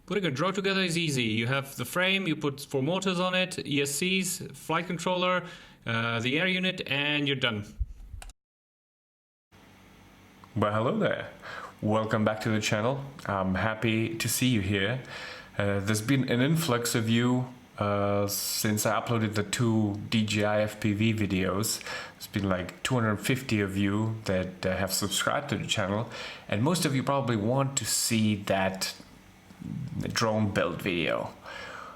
Putting a drone together is easy. You have the frame, you put 4 motors on it, ESCs, flight controller, the air unit, and you're done. Well, hello there. Welcome back to the channel. I'm happy to see you here. There's been an influx of you since I uploaded the 2 DJI FPV videos. There's been like 250 of you that have subscribed to the channel, and most of you probably want to see that drone build video.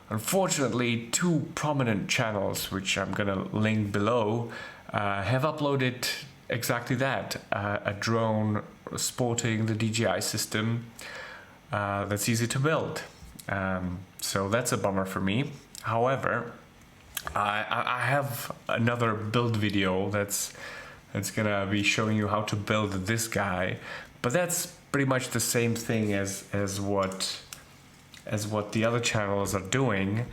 Unfortunately, 2 prominent channels, which I'm gonna link below, have uploaded exactly that, a drone sporting the DJI system that's easy to build. So that's a bummer for me. However, I have another build video that's gonna be showing you how to build this guy, but that's pretty much the same thing as what the other channels are doing.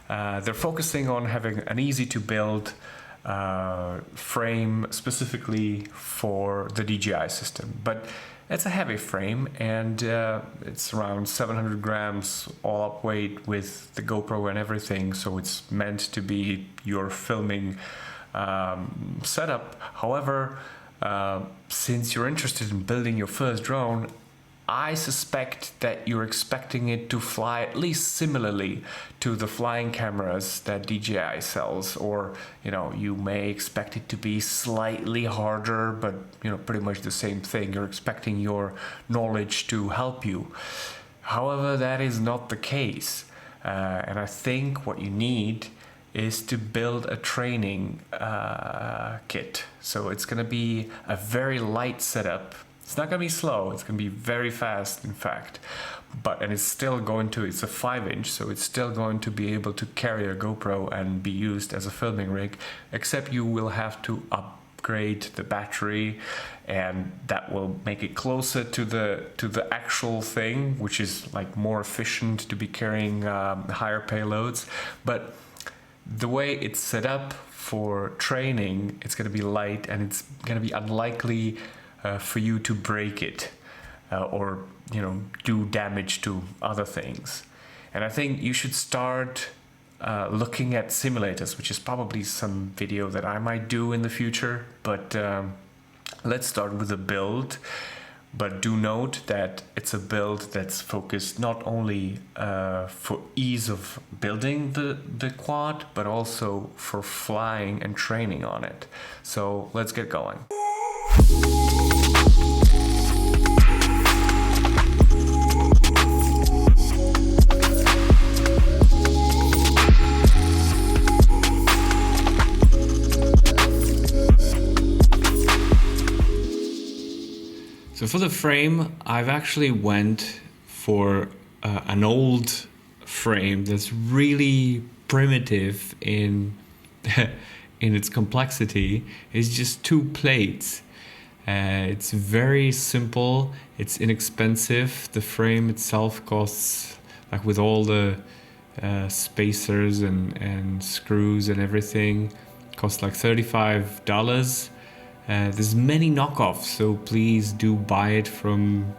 They're focusing on having an easy to build frame specifically for the DJI system, but it's a heavy frame, and it's around 700 grams all up weight with the GoPro and everything, so it's meant to be your filming setup. However, since you're interested in building your first drone, I suspect that you're expecting it to fly at least similarly to the flying cameras that DJI sells, or you may expect it to be slightly harder, but pretty much the same thing. You're expecting your knowledge to help you. However, that is not the case, and I think what you need is to build a training kit. So it's going to be a very light setup. It's not going to be slow, it's going to be very fast, in fact. And it's still going to, it's a 5-inch, so it's still going to be able to carry a GoPro and be used as a filming rig, except you will have to upgrade the battery, and that will make it closer to the actual thing, which is like more efficient to be carrying higher payloads. But the way it's set up for training, it's going to be light, and it's going to be unlikely for you to break it or do damage to other things. And I think you should start looking at simulators, which is probably some video that I might do in the future, but let's start with a build. But do note that it's a build that's focused not only for ease of building the quad, but also for flying and training on it. So let's get going. So for the frame, I've actually went for an old frame that's really primitive in its complexity. It's just 2 plates. It's very simple, it's inexpensive. The frame itself costs, like with all the spacers and screws and everything, costs like $35. There's many knockoffs, so please do buy it from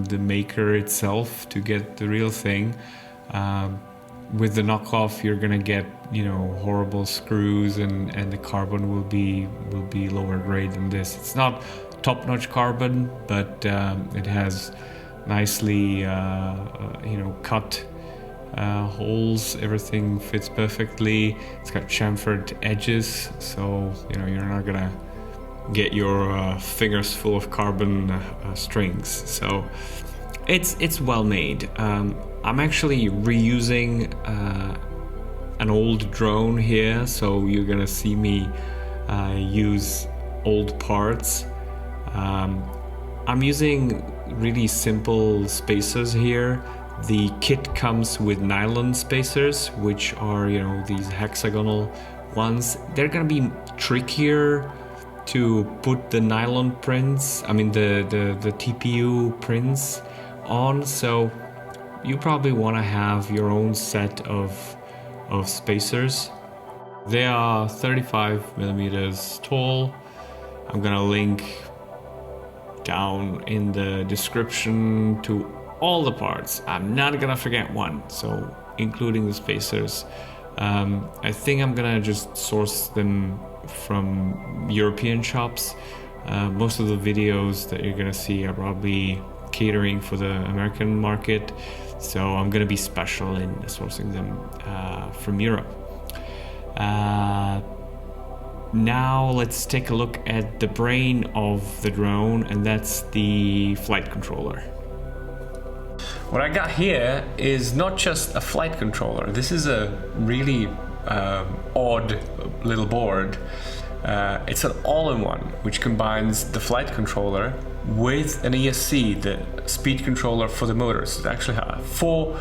the maker itself to get the real thing. With the knockoff, you're gonna get horrible screws, and the carbon will be lower grade than this. It's not top-notch carbon, but it has nicely cut holes. Everything fits perfectly. It's got chamfered edges, so you're not gonna get your fingers full of carbon strings. So it's well made. I'm actually reusing an old drone here, so you're gonna see me use old parts. I'm using really simple spacers here. The kit comes with nylon spacers, which are these hexagonal ones. They're gonna be trickier to put the nylon prints, the TPU prints on, so you probably want to have your own set of spacers. They are 35 millimeters tall. I'm gonna link down in the description to all the parts. I'm not gonna forget one, so including the spacers. I think I'm gonna just source them from European shops. Most of the videos that you're gonna see are probably catering for the American market, so I'm gonna be special in sourcing them from Europe. Now let's take a look at the brain of the drone, and that's the flight controller. What I got here is not just a flight controller. This is a really odd little board. It's an all-in-one, which combines the flight controller with an ESC, the speed controller for the motors. It actually has four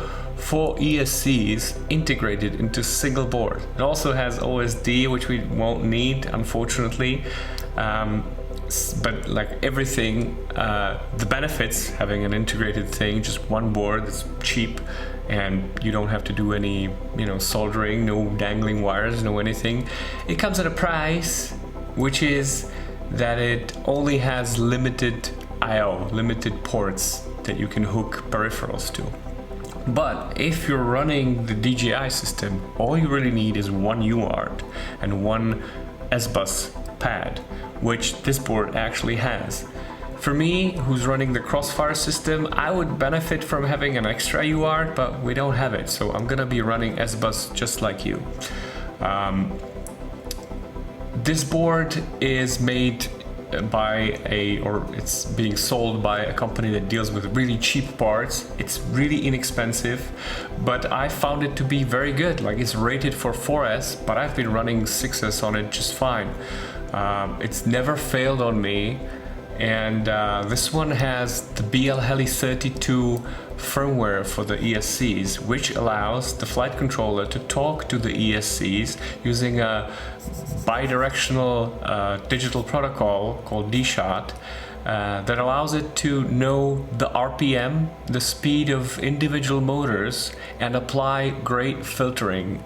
ESCs integrated into a single board. It also has OSD, which we won't need, unfortunately. But like everything, the benefits, having an integrated thing, just one board that's cheap, and you don't have to do any, soldering, no dangling wires, no anything. It comes at a price, which is that it only has limited I/O, limited ports that you can hook peripherals to. But if you're running the DJI system, all you really need is one UART and one S-Bus pad, which this board actually has. For me, who's running the Crossfire system, I would benefit from having an extra UART, but we don't have it, so I'm gonna be running S-Bus just like you. This board is made it's being sold by a company that deals with really cheap parts. It's really inexpensive, but I found it to be very good. Like, it's rated for 4S, but I've been running 6S on it just fine. It's never failed on me, and this one has the BL Heli 32 firmware for the ESCs, which allows the flight controller to talk to the ESCs using a bidirectional digital protocol called DShot that allows it to know the RPM, the speed of individual motors, and apply great filtering,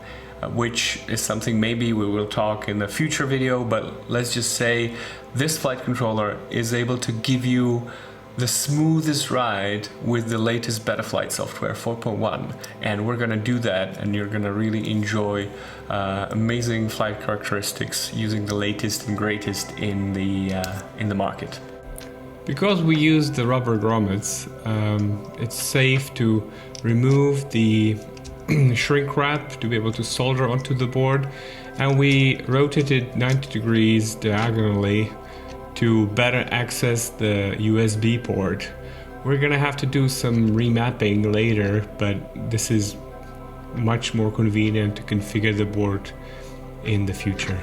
which is something maybe we will talk in a future video. But let's just say this flight controller is able to give you the smoothest ride with the latest Betaflight software 4.1, and we're gonna do that, and you're gonna really enjoy amazing flight characteristics using the latest and greatest in the market. Because we use the rubber grommets, it's safe to remove the shrink wrap to be able to solder onto the board, and we rotate it 90 degrees diagonally to better access the USB port. We're gonna have to do some remapping later, but this is much more convenient to configure the board in the future.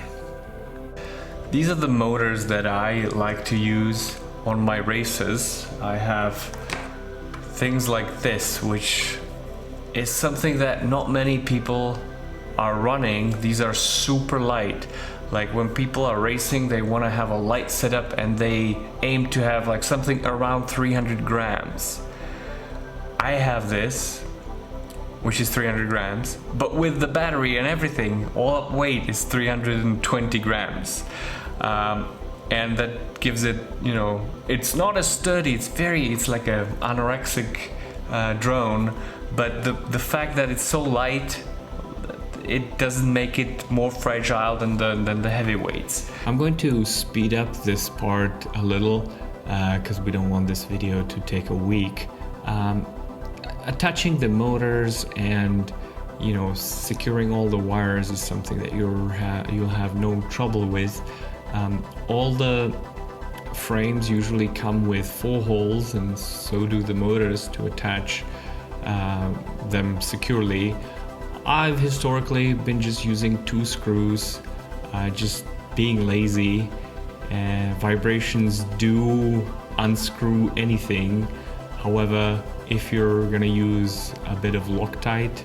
These are the motors that I like to use on my races. I have things like this, which is something that not many people are running. These are super light. Like, when people are racing, they want to have a light setup, and they aim to have like something around 300 grams. I have this, which is 300 grams, but with the battery and everything, all up weight is 320 grams. And that gives it, it's not as sturdy, it's like a anorexic drone, but the fact that it's so light, it doesn't make it more fragile than the heavyweights. I'm going to speed up this part a little because we don't want this video to take a week. Attaching the motors and securing all the wires is something that you'll have no trouble with. All the frames usually come with 4 holes, and so do the motors to attach them securely. I've historically been just using 2 screws, just being lazy. Vibrations do unscrew anything. However, if you're gonna use a bit of Loctite,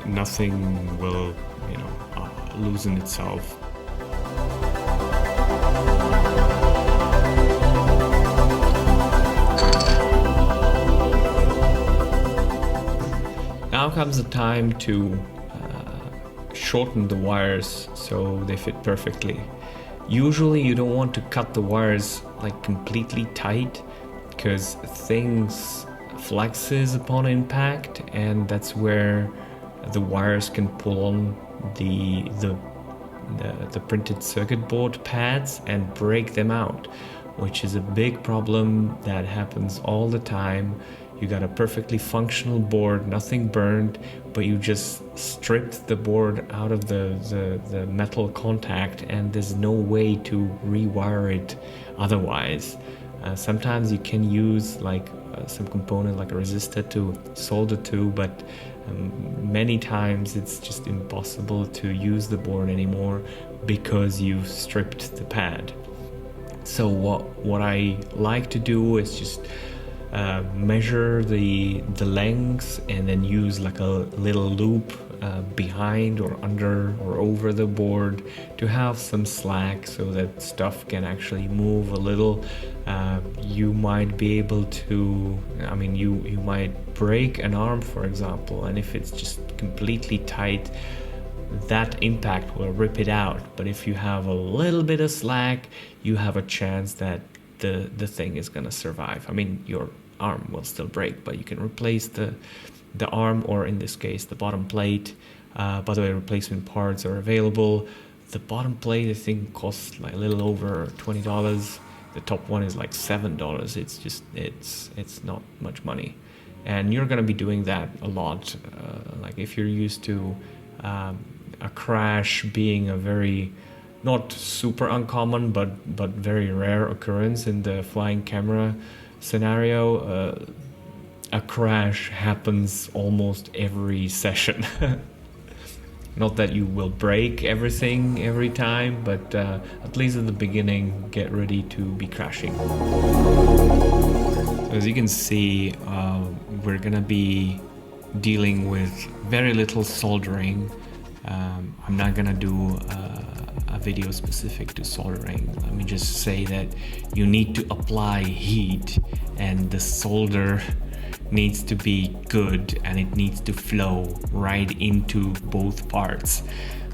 nothing will, loosen itself. Now comes the time to shorten the wires so they fit perfectly. Usually you don't want to cut the wires like completely tight, because things flexes upon impact, and that's where the wires can pull on the printed circuit board pads and break them out, which is a big problem that happens all the time. You got a perfectly functional board, nothing burned, but you just stripped the board out of the metal contact, and there's no way to rewire it otherwise. Sometimes you can use like some component like a resistor to solder to, but many times it's just impossible to use the board anymore because you've stripped the pad. So what I like to do is just measure the length and then use like a little loop behind or under or over the board to have some slack so that stuff can actually move a little. You might be able to, I mean, you might break an arm, for example, and if it's just completely tight, that impact will rip it out. But if you have a little bit of slack, you have a chance that the thing is going to survive. I mean, your arm will still break, but you can replace the arm, or in this case the bottom plate. By the way, replacement parts are available. The bottom plate I think costs like a little over $20. The top one is like $7. It's just it's not much money, and you're going to be doing that a lot. Like if you're used to a crash being a very not super uncommon but very rare occurrence in the flying camera scenario, a crash happens almost every session. Not that you will break everything every time, but at least at the beginning, get ready to be crashing. So as you can see, we're gonna be dealing with very little soldering. I'm not gonna do a video specific to soldering. Let me just say that you need to apply heat, and the solder needs to be good, and it needs to flow right into both parts.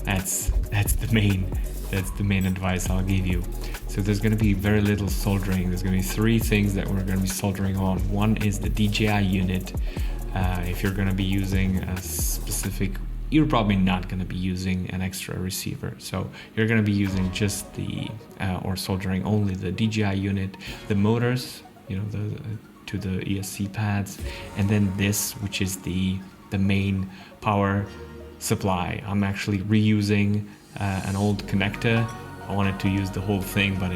That's the main advice I'll give you. So there's going to be very little soldering. There's going to be three things that we're going to be soldering on. One is the DJI unit. If you're going to be using a specific, you're probably not going to be using an extra receiver. So you're going to be using just or soldering only the DJI unit, the motors, to the ESC pads, and then this, which is the main power supply. I'm actually reusing an old connector. I wanted to use the whole thing, but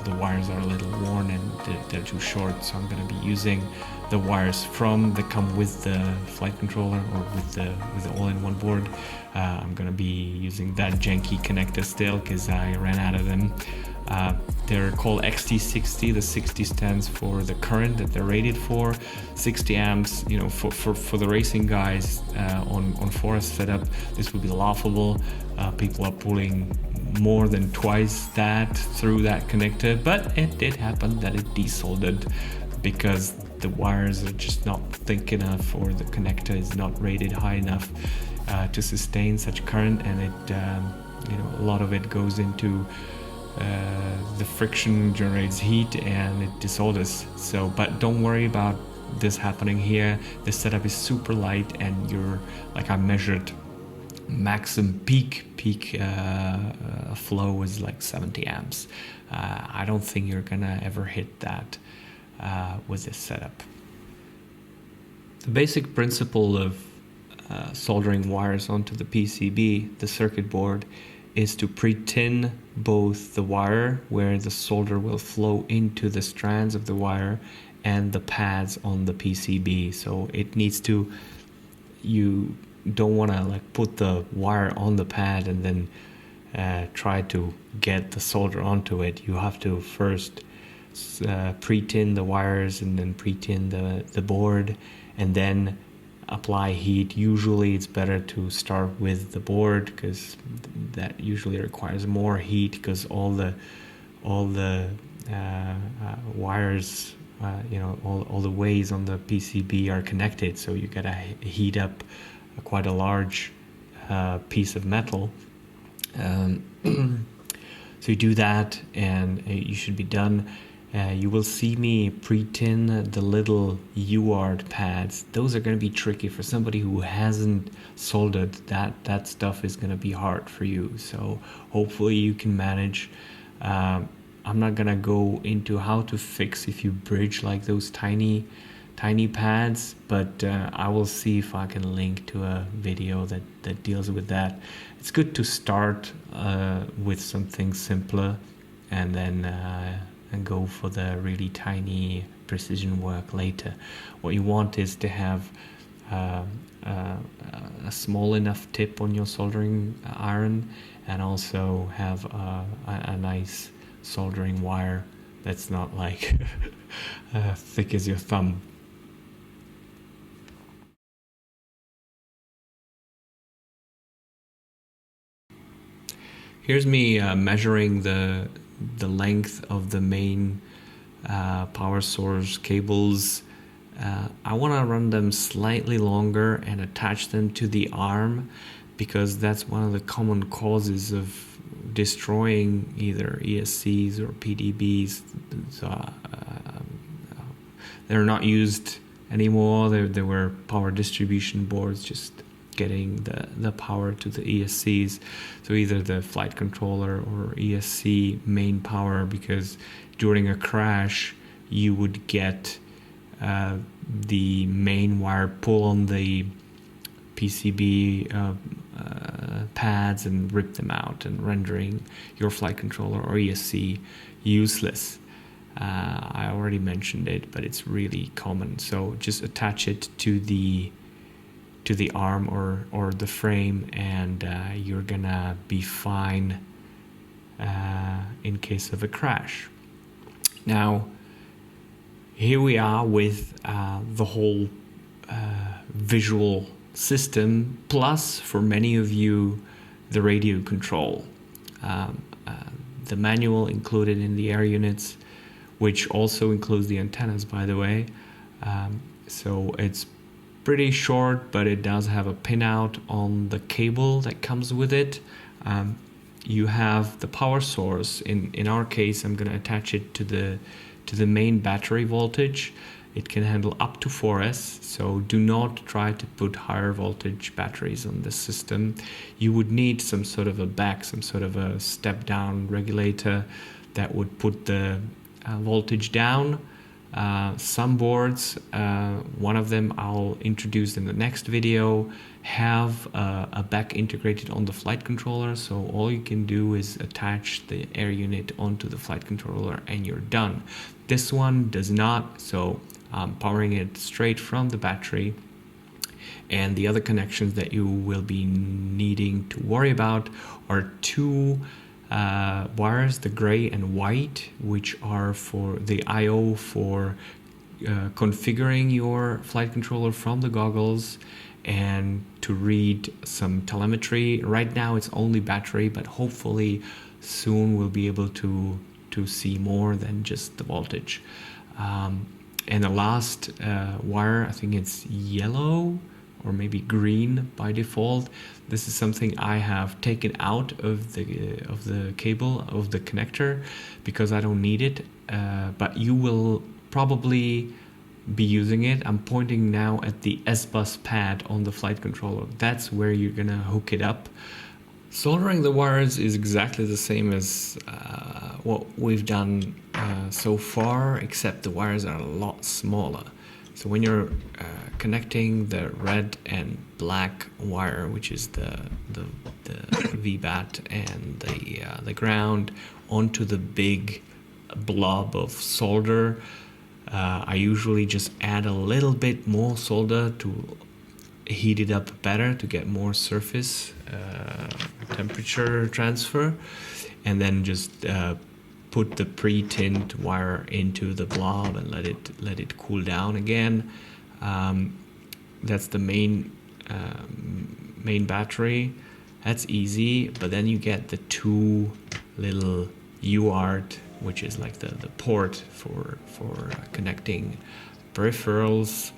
the wires are a little worn and they're too short, so I'm going to be using the wires that come with the flight controller or with the all-in-one board. I'm going to be using that janky connector still because I ran out of them. They're called XT60. The 60 stands for the current that they're rated for. 60 amps, for the racing guys on forest setup, this would be laughable. People are pulling more than twice that through that connector, but it did happen that it desoldered because the wires are just not thick enough, or the connector is not rated high enough to sustain such current, and it a lot of it goes into the friction generates heat and it desolders. So, but don't worry about this happening here. The setup is super light, and I measured maximum peak flow is like 70 amps. I don't think you're gonna ever hit that with this setup. The basic principle of soldering wires onto the PCB, the circuit board, is to pre-tin both the wire where the solder will flow into the strands of the wire and the pads on the PCB. So it needs to, you don't want to put the wire on the pad and then try to get the solder onto it. You have to first pre-tin the wires and then pre-tin the board and then apply heat. Usually it's better to start with the board because that usually requires more heat because all the wires, all the ways on the PCB are connected, so you gotta heat up quite a large piece of metal. So you do that and you should be done. You will see me pre-tin the little UART pads. Those are going to be tricky for somebody who hasn't soldered. That stuff is going to be hard for you. So hopefully you can manage. I'm not going to go into how to fix if you bridge like those tiny pads, but I will see if I can link to a video that deals with that. It's good to start with something simpler and then and go for the really tiny precision work later. What you want is to have a small enough tip on your soldering iron, and also have a nice soldering wire that's not like thick as your thumb. Here's me measuring the length of the main power source cables. I want to run them slightly longer and attach them to the arm, because that's one of the common causes of destroying either ESCs or PDBs. So, they're not used anymore. There were power distribution boards just getting the power to the ESCs, so either the flight controller or ESC main power, because during a crash you would get the main wire pull on the PCB pads and rip them out, and rendering your flight controller or ESC useless. I already mentioned it, but it's really common. So just attach it to the arm or the frame, and you're gonna be fine in case of a crash. Now here we are with the whole visual system, plus for many of you the radio control. The manual included in the air units, which also includes the antennas, by the way. So it's pretty short, but it does have a pinout on the cable that comes with it. You have the power source. In our case, I'm going to attach it to the main battery voltage. It can handle up to 4S, so do not try to put higher voltage batteries on the system. You would need some sort of a step down regulator that would put the voltage down. Some boards, one of them I'll introduce in the next video, have a back integrated on the flight controller, so all you can do is attach the air unit onto the flight controller and you're done. This one does not, so I'm powering it straight from the battery. And the other connections that you will be needing to worry about are two wires, the gray and white, which are for the I/O for configuring your flight controller from the goggles and to read some telemetry. Right now it's only battery, but hopefully soon we'll be able to see more than just the voltage. And the last wire, I think it's yellow or maybe green by default. This is something I have taken out of the cable, of the connector, because I don't need it, but you will probably be using it. I'm pointing now at the S-bus pad on the flight controller. That's where you're gonna hook it up. Soldering the wires is exactly the same as what we've done so far, except the wires are a lot smaller. So when you're connecting the red and black wire, which is the VBAT and the ground, onto the big blob of solder, I usually just add a little bit more solder to heat it up better, to get more surface temperature transfer, and then just put the pre-tinned wire into the blob and let it cool down again. That's the main battery. That's easy, but then you get the two little UART, which is like the port for connecting peripherals.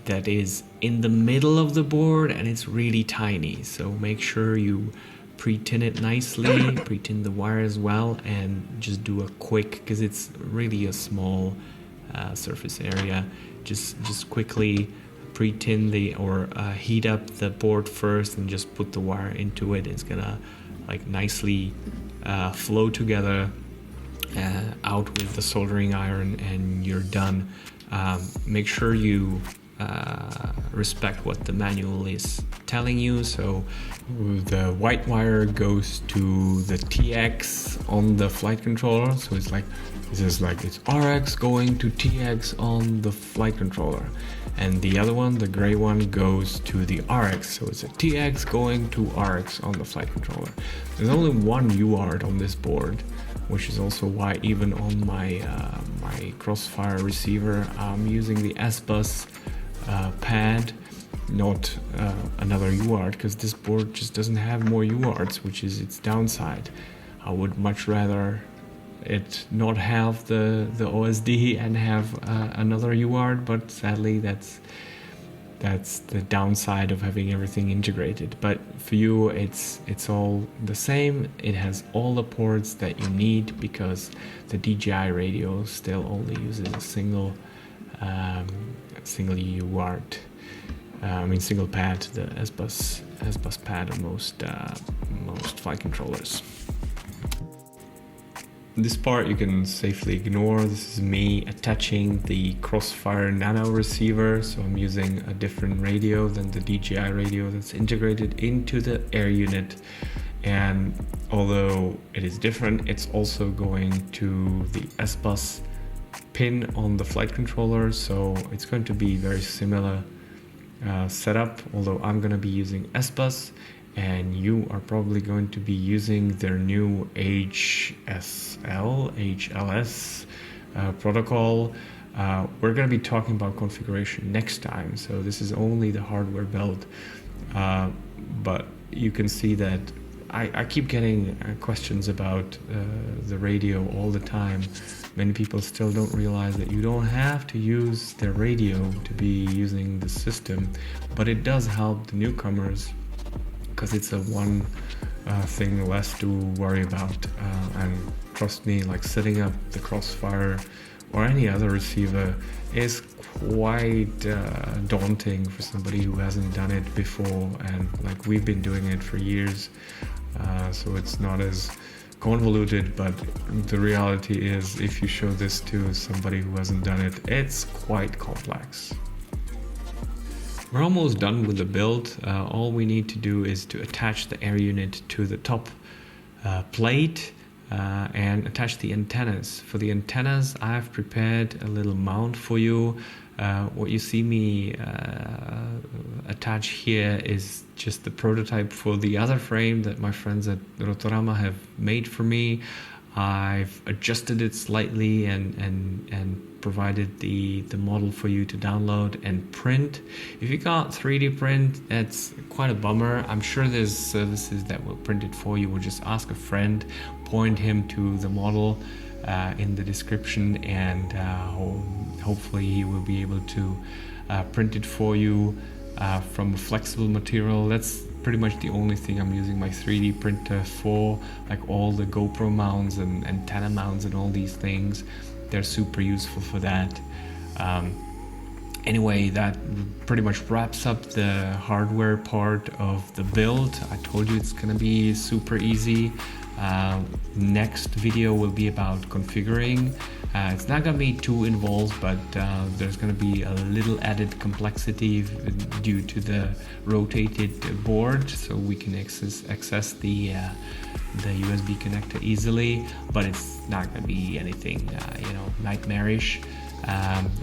That is in the middle of the board, and it's really tiny, so make sure you pre-tin it nicely, pre-tin the wire as well, and just do a quick, because it's really a small surface area, just quickly pre-tin or heat up the board first and just put the wire into it. It's gonna like nicely flow together out with the soldering iron, and you're done. Make sure you respect what the manual is telling you. So the white wire goes to the TX on the flight controller. So it's like, this is like, it's RX going to TX on the flight controller. And the other one, the gray one, goes to the RX. So it's a TX going to RX on the flight controller. There's only one UART on this board, which is also why even on my my Crossfire receiver, I'm using the S-Bus pad, not another UART, because this board just doesn't have more UARTs, which is its downside. I would much rather it not have the OSD and have another UART, but sadly that's the downside of having everything integrated. But for you, it's all the same. It has all the ports that you need, because the DJI radio still only uses a single UART. Single pad, the S-Bus pad on most flight controllers. This part you can safely ignore. This is me attaching the Crossfire Nano receiver. So I'm using a different radio than the DJI radio that's integrated into the Air Unit. And although it is different, it's also going to the S-Bus pin on the flight controller. So it's going to be very similar setup, although I'm going to be using S-Bus, and you are probably going to be using their new HLS protocol. We're going to be talking about configuration next time, so this is only the hardware build. But you can see that I keep getting questions about the radio all the time. Many people still don't realize that you don't have to use their radio to be using the system, but it does help the newcomers, because it's a one thing less to worry about. And trust me, like setting up the Crossfire or any other receiver is quite daunting for somebody who hasn't done it before, and like we've been doing it for years, so it's not as convoluted. But the reality is, if you show this to somebody who hasn't done it, it's quite complex. We're almost done with the build. All we need to do is to attach the Air Unit to the top plate and attach the antennas. For the antennas, I've prepared a little mount for you. What you see me attach here is just the prototype for the other frame that my friends at Rotorama have made for me. I've adjusted it slightly and provided the model for you to download and print. If you can't 3D print, that's quite a bummer. I'm sure there's services that will print it for you, or just ask a friend, point him to the model in the description, and hopefully he will be able to print it for you from a flexible material. That's pretty much the only thing I'm using my 3D printer for. Like all the GoPro mounts and antenna mounts and all these things, they're super useful for that. Anyway, that pretty much wraps up the hardware part of the build. I told you it's gonna be super easy. Next video will be about configuring. It's not gonna be too involved, but there's gonna be a little added complexity due to the rotated board, so we can access the USB connector easily, but it's not gonna be anything nightmarish.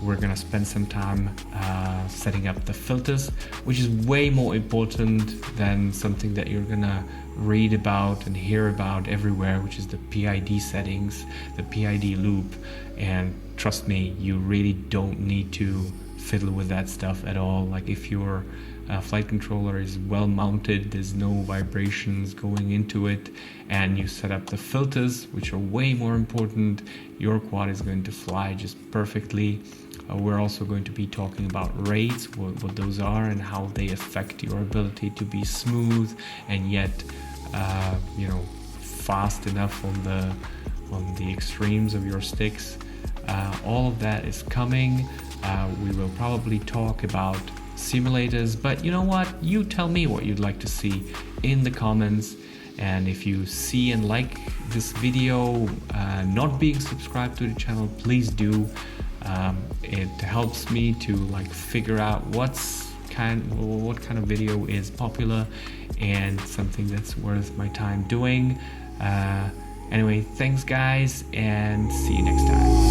We're gonna spend some time setting up the filters, which is way more important than something that you're gonna read about and hear about everywhere, which is the PID settings, the PID loop. And trust me, you really don't need to fiddle with that stuff at all. Like if your flight controller is well mounted, there's no vibrations going into it, and you set up the filters, which are way more important, your quad is going to fly just perfectly. We're also going to be talking about rates, what those are and how they affect your ability to be smooth and yet you know, fast enough on the extremes of your sticks. All of that is coming. We will probably talk about simulators, but you know what? You tell me what you'd like to see in the comments. And if you see and like this video, not being subscribed to the channel, please do. It helps me to like figure out what kind of video is popular and something that's worth my time doing. Anyway, thanks guys, and see you next time.